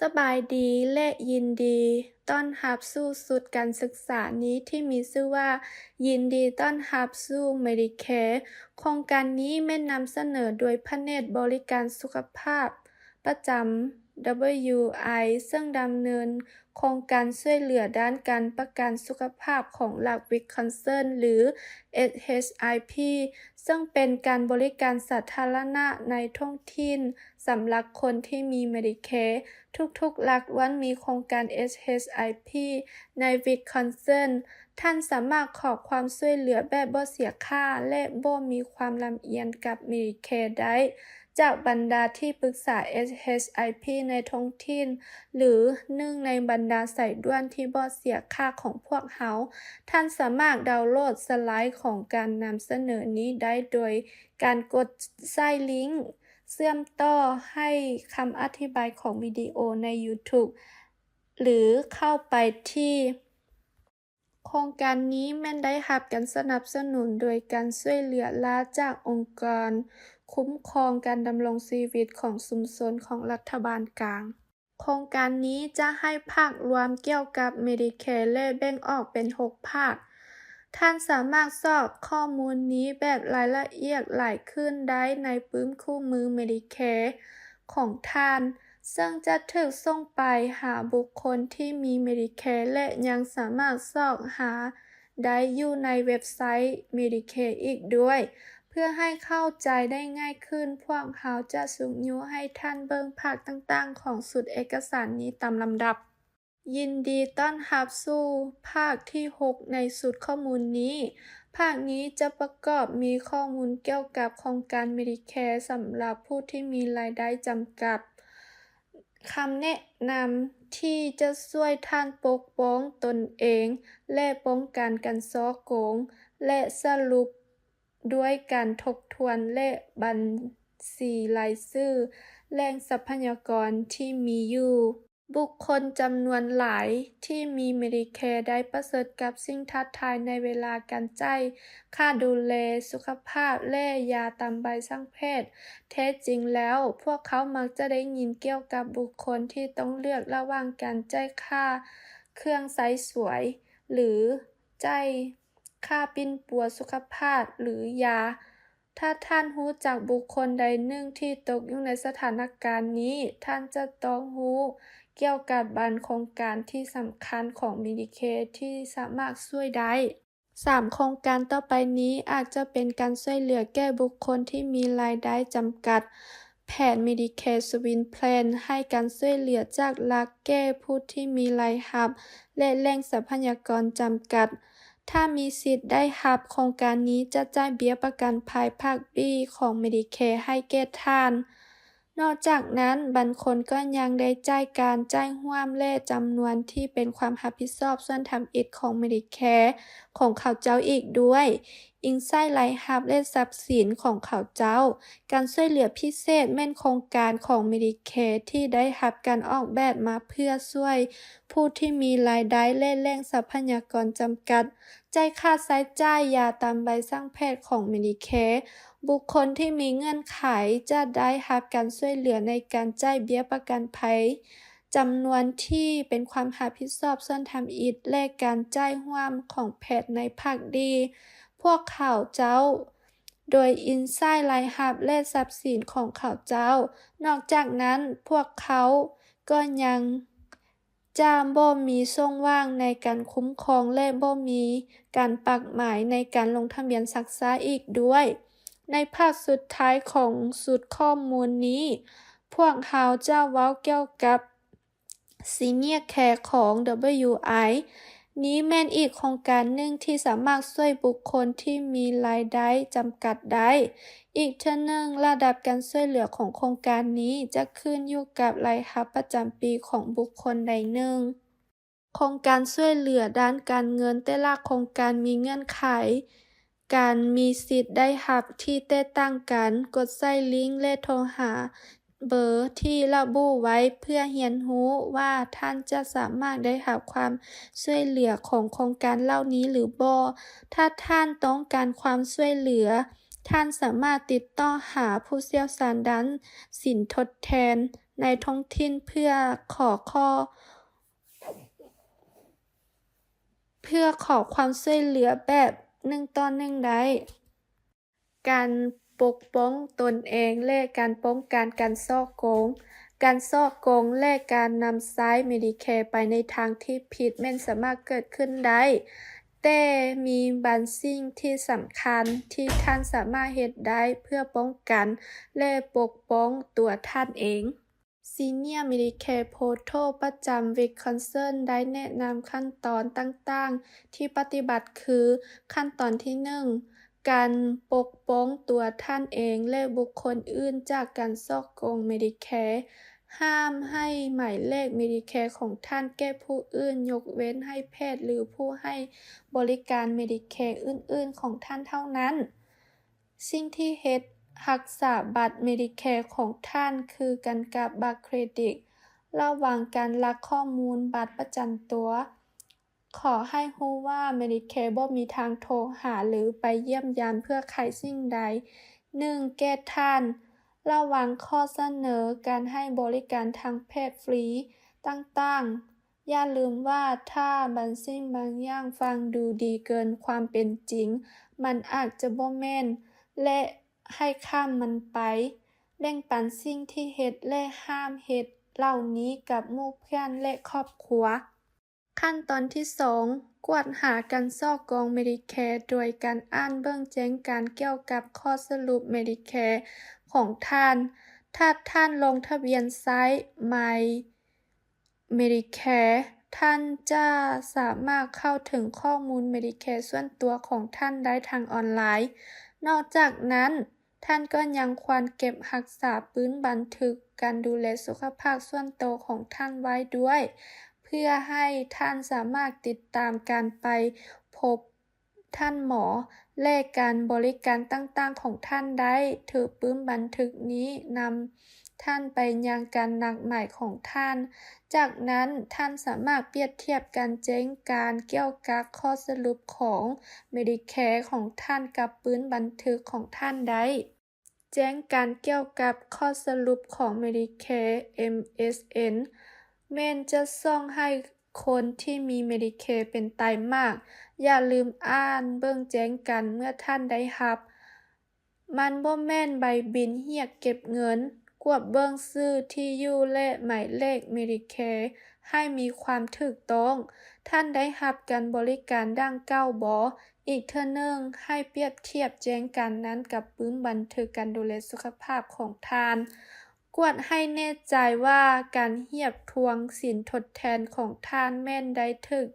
สบายดีและยินดีต้อนรับสู่สุดการศึกษานี้ที่มีชื่อว่ายินดีต้อนรับสู่ Medicare โครงการนี้แม่นนำเสนอโดยแผนกบริการสุขภาพประจำ WI ซึ่งดำเนินโครงการช่วยเหลือด้านการประกันสุขภาพของรัฐวิสคอนซินหรือ SHIP ซึ่งเป็นการบริการสาธารณะในท้องถิ่นสำหรับคนที่มี Medicare ทุกๆรัฐล้วนมีโครงการ SHIP ในวิสคอนซินท่านสามารถขอความช่วยเหลือแบบบ่เสียค่าและบ่มีความลำเอียงกับ Medicare ได้จากบรรดาที่ปรึกษา SHIP ในท้องถิ่นหรือหนึ่งในบรรดาสายด่วนที่บ่เสียค่าของพวกเขาท่านสามารถดาวน์โหลดสไลด์ของการนำเสนอนี้ได้โดยการกดใส่ลิงก์เชื่อมต่อให้คำอธิบายของวิดีโอใน YouTube หรือเข้าไปที่โครงการนี้แม่นได้รับการสนับสนุนโดยการช่วยเหลือราษฎร์จากองค์การคุ้มครองการดำรงชีวิตของชุมชนของรัฐบาลกลางโครงการนี้จะให้ภาครวมเกี่ยวกับ Medicare และแบ่งออกเป็น 6 ภาคท่านสามารถสอบข้อมูลนี้แบบรายละเอียดหลายขึ้นได้ในปึ้มคู่มือ Medicare ของท่านซึ่งจะถูกส่งไปหาบุคคลที่มี Medicare และยังสามารถสอบหาได้อยู่ในเว็บไซต์ Medicare อีกด้วย เพื่อให้เข้าใจได้ง่ายขึ้นพวกเขาจะส่งยูให้ท่านเบิ่งภาคต่างๆของสุดเอกสารนี้ตามลำดับ ยินดีต้อนรับสู่ภาคที่ 6 ในสุดข้อมูลนี้ ภาคนี้จะประกอบมีข้อมูลเกี่ยวกับโครงการ Medicare สำหรับผู้ที่มีรายได้จำกัดคำแนะนำที่จะช่วยท่านปกป้องตนเองและป้องกันการฉ้อโกงและสรุปด้วยการทบทวนและบัญชีรายชื่อแหล่งทรัพยากรที่มีอยู่บุคคลจำนวนหลายที่มี Medicare ได้ประเสริฐกับสิ่งท้าทายในเวลาการจ่ายค่าดูแลสุขภาพและยาตามใบสั่งแพทย์แท้จริงแล้วพวกเขามักจะได้ยินเกี่ยวกับบุคคลที่ต้องเลือกระหว่างการจ่ายค่าเครื่องใช้สวยหรือจ่ายค่าปิ้นปัวสุขภาพหรือยาถ้าท่านรู้จักบุคคลใดหนึ่งที่ตกอยู่ในสถานการณ์นี้ท่านจะต้องรู้เกี่ยวกับบัตรโครงการที่สำคัญของ Medicare ที่สามารถช่วยได้3 โครงการต่อไปนี้อาจจะเป็นการช่วยเหลือแก่บุคคลที่มีรายได้จำกัดแผน Medicare Swing Plan ให้การช่วยเหลือจากรัฐแก่ผู้ที่มีรายรับและแหล่งทรัพยากรจำกัดถ้ามีสิทธิ์ได้รับโครงการนี้จะจ่ายเบี้ยประกันภัยภาค B ของ Medicare ให้แก่ท่านนอกจากนั้นบางคนก็ยังได้จ่ายการจ่ายร่วมและจำนวนที่เป็นความรับผิดชอบส่วนทำอิฐของ Medicare ของเขาเจ้าอีกด้วยอิงใส่รายรับและทรัพย์สินของเขาเจ้าการช่วยเหลือพิเศษแม่นโครงการของ Medicare ที่ได้รับการออกแบบมาเพื่อช่วยผู้ที่มีรายได้และแหล่งทรัพยากรจำกัดจ่ายค่าใช้จ่ายยาตามใบสั่งแพทย์ของ Medicare บุคคลที่มีเงื่อนไขจะได้รับการช่วยเหลือในการจ่ายเบี้ยประกันภัยจำนวนที่เป็นความรับผิดชอบส่วนทำอิฐและการจ่ายร่วมของแพทย์ในภาคดีพวกเขาเจ้าโดยอินไซต์รายรับและทรัพย์สินของเขาเจ้านอกจากนั้นพวกเขาก็ยังจะบ่มีช่องว่างในการคุ้มครองและบ่มีการปักหมายในการลงทะเบียนรักษาอีกด้วยในภาคสุดท้ายของสุดข้อมูลนี้พวกเขาจะเว้าเกี่ยวกับ Senior Care ของ WI นี้แม่นอีกโครงการหนึ่งที่สามารถช่วยบุคคลที่มีรายได้จำกัดได้อีกเทื่อหนึ่งระดับการช่วยเหลือของโครงการนี้จะขึ้นอยู่กับรายรับประจำปีของบุคคลใดหนึ่งโครงการช่วยเหลือด้านการเงินแต่ละโครงการมีเงื่อนไขการมีสิทธิ์ได้รับที่แตกต่างกันกดใส่ลิงก์และโทรหาเบอร์ที่ระบุไว้เพื่อเรียนรู้ว่าท่านจะสามารถได้รับความช่วยเหลือของโครงการเหล่านี้หรือบ่ถ้าท่านต้องการความช่วยเหลือท่านสามารถติดต่อหาผู้เชี่ยวชาญด้านสินทดแทน ในท้องถิ่นเพื่อขอความช่วยเหลือแบบ1 ต่อ 1ได้การปกป้องตนเองและการป้องกันการฉ้อโกงการฉ้อโกงและการนำใช้ Medicare ไปในทางที่ผิดแม่นสามารถเกิดขึ้นได้แต่มีบางสิ่งที่สำคัญที่ท่านสามารถเฮ็ดได้เพื่อป้องกันและปกป้องตัวท่านเอง Senior Medicare Portal ประจำ Wisconsin ได้แนะนำขั้นตอนต่างๆที่ปฏิบัติคือขั้นตอนที่ 1 การปกป้องตัวท่านเองและบุคคลอื่นจากการฉ้อโกง Medicare ห้ามให้หมายเลข Medicare ของท่านแก่ผู้อื่นยกเว้นให้แพทย์หรือผู้ให้บริการ Medicare อื่นๆของท่านเท่านั้น สิ่งที่เฮ็ดรักษาบัตร Medicare ของท่านคือการกับบัตรเครดิตระหว่างการลักข้อมูลบัตรประจำตัว ขอให้รู้ว่า Medicare บ่มีทางโทรหาหรือไปเยี่ยมยามเพื่อไขสิ่งใด 1. แก่ท่าน ระหว่างข้อเสนอการให้บริการทางแพทย์ฟรีต่างๆ อย่าลืมว่าถ้าบางสิ่งบางอย่างฟังดูดีเกินความเป็นจริง มันอาจจะบ่แม่น และให้ข้ามมันไปแบ่งปันสิ่งที่เฮ็ดและห้ามเฮ็ดเหล่านี้กับหมู่เพื่อนและครอบครัว ขั้นตอนที่ 2 กวดหาการฉ้อกง Medicare โดยการอ่านเบิ่งแจ้งการเกี่ยวกับข้อสรุป Medicare ของท่าน ถ้าท่านลงทะเบียนใช้ My Medicare ท่านจะสามารถเข้าถึงข้อมูล Medicare ส่วนตัวของท่านได้ทางออนไลน์ นอกจากนั้น ท่านก็ยังควรเก็บรักษาปื้นบันทึกการดูแลสุขภาพส่วนตัวของท่านไว้ด้วย เพื่อให้ท่านสามารถติดตามการไปพบท่านหมอและการบริการต่างๆของท่านได้ถือปื้นบันทึกนี้นำท่านไปยังการนัดหมายของท่าน จากนั้นท่านสามารถเปรียบเทียบการแจ้งการเกี่ยวกับข้อสรุปของ Medicare ของท่านกับปื้นบันทึกของท่านได้ แจ้งการเกี่ยวกับข้อสรุปของ Medicare MSN แม่นจะส่งให้คนที่มี Medicare เป็นไตรมาส อย่าลืมอ่านเบิ่งแจ้งกันเมื่อท่านได้รับ มันบ่แม่นใบบินเรียกเก็บเงิน กวดเบิ่งชื่อที่อยู่และหมายเลข Medicare ให้มีความถูกต้อง ท่านได้รับการบริการดังกล่าวบ่ อีกเทื่อหนึ่งให้เปรียบเทียบแจ้งการนั้นกับปื้นบันทึกการดูแลสุขภาพของท่าน กวดให้แน่ใจว่าการเรียกทวงสินทดแทนของท่านแม่นได้ถูก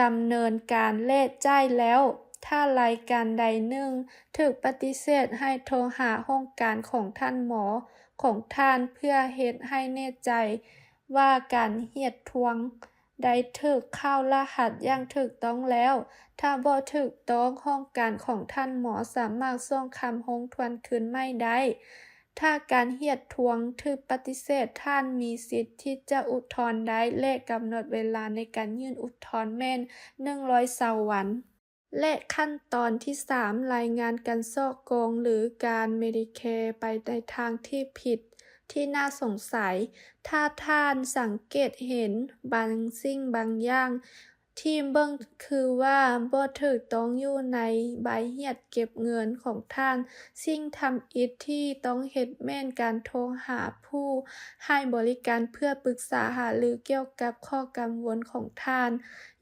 ดำเนินการและจ่ายแล้ว ถ้ารายการใดหนึ่งถูกปฏิเสธให้โทรหาโรงการของท่านหมอของท่านเพื่อเฮ็ดให้แน่ใจว่าการเรียกทวงได้ถูกเข้ารหัสอย่างถูกต้องแล้ว ถ้าบ่ถูกต้องโรงการของท่านหมอสามารถส่งคำร้องทวนคืนใหม่ได้ ถ้าการเรียกทวงถูกปฏิเสธท่านมีสิทธิ์ที่จะอุทธรณ์ได้และกำหนดเวลาในการยื่นอุทธรณ์แม่น120 วัน และขั้นตอนที่ 3 รายงานการฉ้อโกงหรือการ Medicare ไปในทางที่ผิดที่น่าสงสัย ถ้าท่านสังเกตเห็นบางสิ่งบางอย่างที่เบิ่งคือว่าบ่ถูกต้องอยู่ในใบเรียกเก็บเงินของท่าน สิ่งทำอิฐที่ต้องเฮ็ดแม่นการโทรหาผู้ให้บริการเพื่อปรึกษาหารือเกี่ยวกับข้อกังวลของท่าน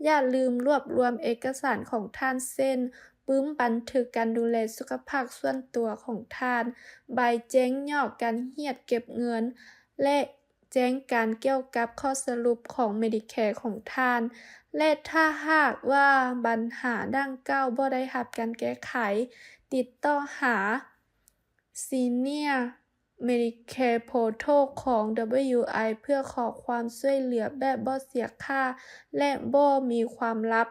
อย่าลืมรวบรวมเอกสารของท่านเช่น ปื้นบันทึกการดูแลสุขภาพส่วนตัวของท่าน ใบแจ้งยอดการเรียกเก็บเงิน และแจ้งการเกี่ยวกับข้อสรุปของ Medicare ของท่าน และถ้าหากว่าปัญหาดังกล่าวบ่ได้รับการแก้ไข ติดต่อหา Senior Medicare Portal ของ WI เพื่อขอความช่วยเหลือแบบบ่เสียค่าและบ่มีความลับ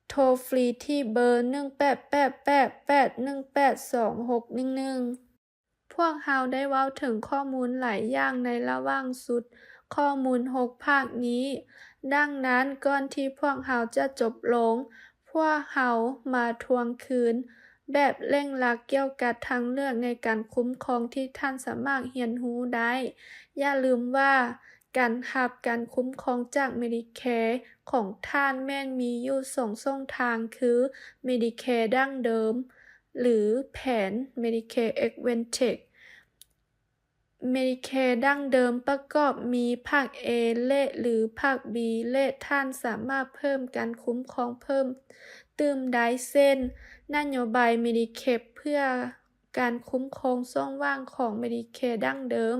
โทรฟรีที่เบอร์ 1888818211 พวกเราได้เว้าถึงข้อมูลหลายอย่างในระหว่างสุดข้อมูล6 ภาคนี้ ดังนั้นก่อนที่พวกเราจะจบลง พวกเรามาทวงคืน แบบเร่งรัดเกี่ยวกับทางเลือกในการคุ้มครองที่ท่านสามารถเรียนรู้ได้ อย่าลืมว่าการรับการคุ้มครองจาก Medicare ของท่านแม่นมีอยู่2ช่องทางคือ Medicare ดั้งเดิม หรือแผน Medicare Advantage Medicare ดั้งเดิมประกอบมีภาค A และหรือภาค B และท่านสามารถเพิ่มการคุ้มครองเพิ่มเติมได้เช่น นโยบาย Medicare เพื่อการคุ้มครองช่องว่างของ Medicare ดั้งเดิม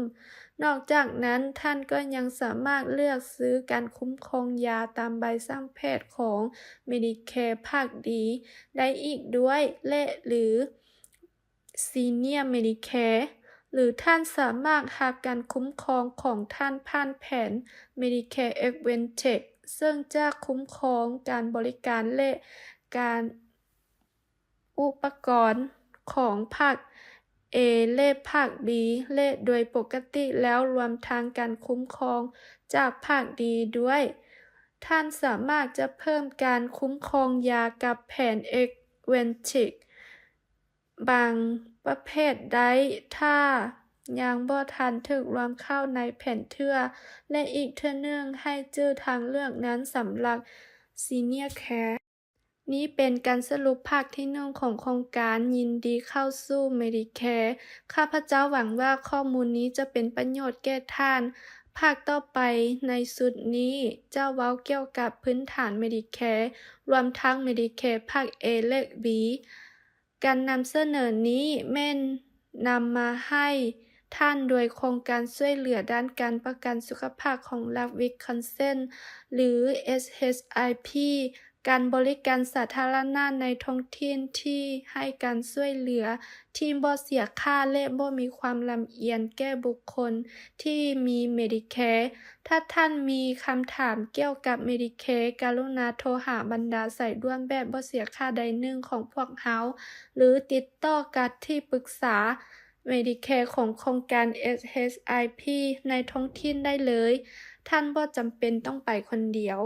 นอกจากนั้นท่านก็ยังสามารถเลือกซื้อการคุ้มครองยาตามใบสั่งแพทย์ของ Medicare ภาคดีได้อีกด้วยและหรือ Senior Medicare หรือท่านสามารถรับการคุ้มครองของท่านผ่านแผน Medicare Advantage ซึ่งจะคุ้มครองการบริการและการอุปกรณ์ของภาค A และภาค B และโดยปกติแล้วรวมทั้งการคุ้มครองจากภาคดีด้วย ท่านสามารถจะเพิ่มการคุ้มครองยากับแผน Advantage บางประเภทได้ถ้ายังบ่ทันถูกรวมเข้าในแผนเทื่อและอีกเทื่อหนึ่งให้จื้อทางเลือกนั้นสำหรับ Senior Care นี้เป็นการสรุปภาคที่1ของโครงการยินดีเข้าสู่ Medicare ข้าพเจ้าหวังว่าข้อมูลนี้จะเป็นประโยชน์แก่ท่าน ภาคต่อไปในสุดนี้จะเว้าเกี่ยวกับพื้นฐาน Medicare รวมทั้ง Medicare ภาค A และ B การนำเสนอนี้แม่นนำมาให้ท่านโดยโครงการช่วยเหลือด้านการประกันสุขภาพของรัฐวิสคอนซินหรือ SHIP การบริการสาธารณะในท้องถิ่นที่ให้การช่วยเหลือที่บ่เสียค่าและบ่มีความลำเอียงแก่บุคคลที่มี Medicare ถ้าท่านมีคำถามเกี่ยวกับ Medicare กรุณาโทรหาบรรดาสายด่วนแบบบ่เสียค่าใดหนึ่งของพวกเราหรือติดต่อกับที่ปรึกษา Medicare ของโครงการ SHIP ในท้องถิ่นได้เลย ท่านบ่จำเป็นต้องไปคนเดียว